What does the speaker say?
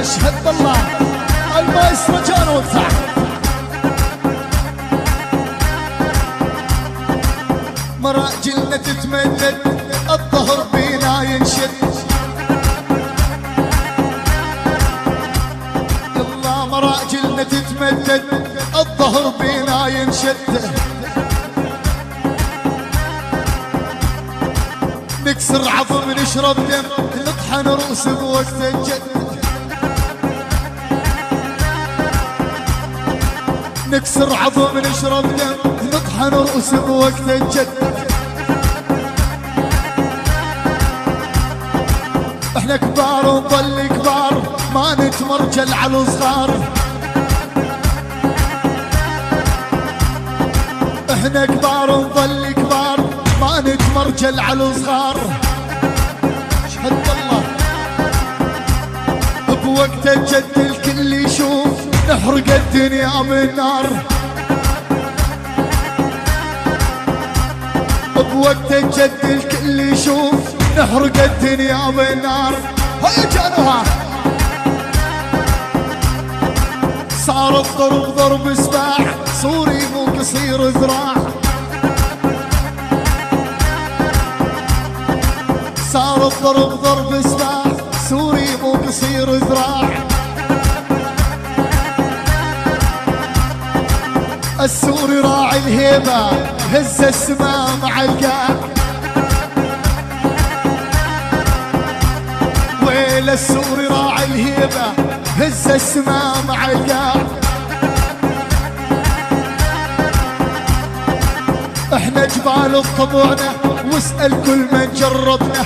اشهد بالله المايسترو جان وسع. مراجلنا تتمدد الظهر بينا ينشد، يلا مراجلنا تتمدد الظهر بينا ينشد. نكسر عظم نشرب دم نطحن رؤوس بوقت الجد، نكسر عظم نشرب دم نطحن رؤوس بوقت الجد. احنا كبار ونظل كبار ما نتمرجل على الصغار، احنا كبار ونظل كبار ما نتمرجل على الصغار. اشهد بالله بوقت الجد الكل يشوف نحرق الدنيا بالنار، بوقت الجد الكل يشوف نحرق الدنيا بالنار. هيا جانوها صار الضرب ضرب سباح سوري مو قصير ذراع، صار الضرب ضرب سباح سوري مو قصير ذراع. السوري راعي الهيبة هز السماء مع القاع، ويل السوري راعي الهيبة هز السماء مع القاع. احنا جبال بطبعنا واسأل كل من جربنا،